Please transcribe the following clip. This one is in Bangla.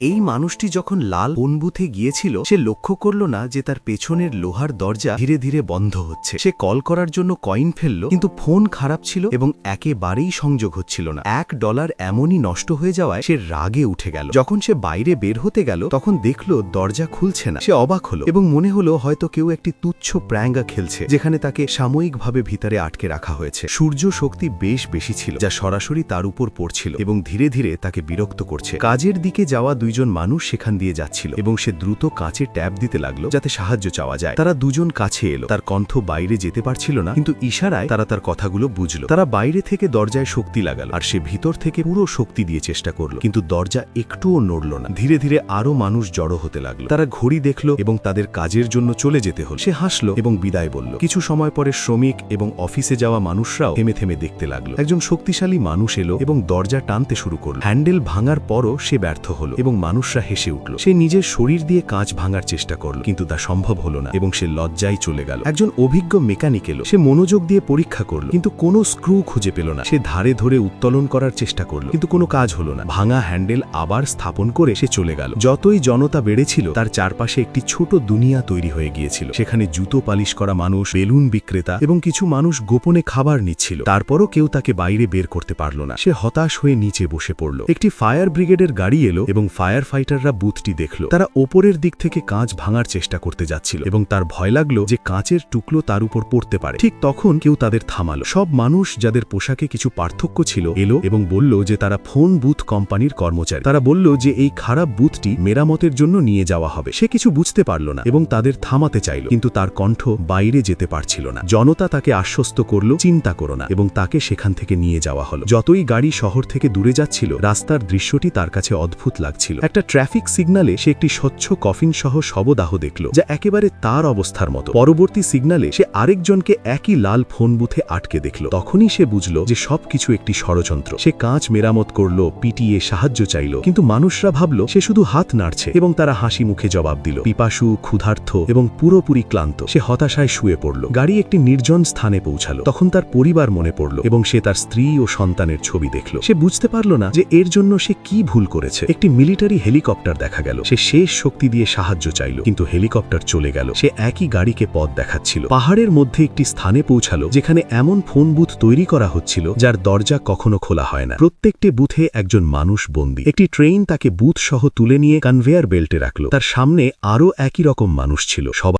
এই মানুষটি যখন লাল ফোন বুথে গিয়েছিল সে লক্ষ্য করল না যে তার পেছনের লোহার দরজা ধীরে ধীরে বন্ধ হচ্ছে। সে কল করার জন্য কয়েন ফেলল, কিন্তু ফোন খারাপ ছিল এবং একেবারেই সংযোগ হচ্ছিল না। $1 এমনই নষ্ট হয়ে যাওয়ায় সে রাগে উঠে গেল। যখন সে বাইরে বের হতে গেল তখন দেখল দরজা খুলছে না। সে অবাক হলো এবং মনে হলো হয়তো কেউ একটি তুচ্ছ প্র্যাঙ্গা খেলছে, যেখানে তাকে সাময়িকভাবে ভিতরে আটকে রাখা হয়েছে। সূর্য শক্তি বেশ বেশি ছিল, যা সরাসরি তার উপর পড়ছিল এবং ধীরে ধীরে তাকে বিরক্ত করছে। কাজের দিকে যাওয়া দুইজন মানুষ সেখান দিয়ে যাচ্ছিল এবং সে দ্রুত কাঁচে ট্যাপ দিতে লাগলো যাতে সাহায্য চাওয়া যায়। তারা দুজন কাছে এলো। তার কণ্ঠ বাইরে যেতে পারছিল না, কিন্তু ইশারায় তারা তার কথাগুলো বুঝলো। তারা বাইরে থেকে দরজায় শক্তি লাগালো আর সে ভিতর থেকে পুরো শক্তি দিয়ে চেষ্টা করলো, কিন্তু দরজা একটুও নড়ল না। ধীরে ধীরে আরো মানুষ জড়ো হতে লাগলো। তারা ঘড়ি দেখলো এবং তাদের কাজের জন্য চলে যেতে হলো। সে হাসলো এবং বিদায় বলল। কিছু সময় পরে শ্রমিক এবং অফিসে যাওয়া মানুষরাও থেমে থেমে দেখতে লাগলো। একজন শক্তিশালী মানুষ এলো এবং দরজা টানতে শুরু করলো। হ্যান্ডেল ভাঙার পরও সে ব্যর্থ হলো এবং মানুষরা হেসে উঠল। সে নিজের শরীর দিয়ে কাঁচ ভাঙার চেষ্টা করল, কিন্তু তা সম্ভব হলো না এবং সে লজ্জায় চলে গেল। একজন অভিজ্ঞ মেকানিক এলো। সে মনোযোগ দিয়ে পরীক্ষা করল, কিন্তু কোনো স্ক্রু খুঁজে পেল না। সে ধারে ধরে উত্তোলন করার চেষ্টা করল, কিন্তু কোনো কাজ হলো না। ভাঙা হ্যান্ডেল আবার স্থাপন করে সে চলে গেল। যতই জনতা বেড়েছিল তার চারপাশে একটি ছোট দুনিয়া তৈরি হয়ে গিয়েছিল। সেখানে জুতো পালিশ করা মানুষ, বেলুন বিক্রেতা এবং কিছু মানুষ গোপনে খাবার নিচ্ছিল। তারপরও কেউ তাকে বাইরে বের করতে পারল না। সে হতাশ হয়ে নিচে বসে পড়ল। একটি ফায়ার ব্রিগেডের গাড়ি এলো এবং ফায়ার ফাইটাররা বুথটি দেখল। তারা ওপরের দিক থেকে কাঁচ ভাঙার চেষ্টা করতে যাচ্ছিল এবং তার ভয় লাগলো যে কাঁচের টুকরো তার উপর পড়তে পারে। ঠিক তখন কেউ তাদের থামালো। সব মানুষ যাদের পোশাকে কিছু পার্থক্য ছিল এলো এবং বলল যে তারা ফোন বুথ কোম্পানির কর্মচারী। তারা বলল যে এই খারাপ বুথটি মেরামতের জন্য নিয়ে যাওয়া হবে। সে কিছু বুঝতে পারল না এবং তাদের থামাতে চাইল, কিন্তু তার কণ্ঠ বাইরে যেতে পারছিল না। জনতা তাকে আশ্বস্ত করল, চিন্তা করো না, এবং তাকে সেখান থেকে নিয়ে যাওয়া হলো। যতই গাড়ি শহর থেকে দূরে যাচ্ছিল রাস্তার দৃশ্যটি তার কাছে অদ্ভুত লাগছিল। একটা ট্রাফিক সিগন্যালে সে একটি স্বচ্ছ কফিন সহ শবদাহ দেখল, যা একেবারে তার অবস্থার মতো। পরবর্তী সিগন্যালে সে আরেকজনকে একই লাল ফোন বুথে আটকে দেখল। তখনই সে বুঝল যে সবকিছু একটি ষড়যন্ত্র। সে কাঁচ মেরামত করল, পিটিয়ে সাহায্য চাইল, কিন্তু মানুষরা ভাবল সে শুধু হাত নাড়ছে এবং তারা হাসি মুখে জবাব দিল। পিপাসু, ক্ষুধার্ত এবং পুরোপুরি ক্লান্ত সে হতাশায় শুয়ে পড়ল। গাড়ি একটি নির্জন স্থানে পৌঁছালো। তখন তার পরিবার মনে পড়ল এবং সে তার স্ত্রী ও সন্তানের ছবি দেখল। সে বুঝতে পারল না যে এর জন্য সে কি ভুল করেছে। একটি মিলিটারি হেলিকপ্টার দেখা গেল। সে শেষ শক্তি দিয়ে সাহায্য চাইল, কিন্তু হেলিকপ্টার চলে গেল। সে একই গাড়িকে পথ দেখাচ্ছিল। পাহাড়ের মধ্যে একটি স্থানে পৌঁছালো যেখানে এমন ফোন বুথ তৈরি করা হচ্ছিল যার দরজা কখনো খোলা হয় না। প্রত্যেকটি বুথে একজন মানুষ বন্দী। একটি ট্রেন তাকে বুথ সহ তুলে নিয়ে কনভেয়ার বেল্টে রাখল। তার সামনে আরও একই রকম মানুষ ছিল। সবাই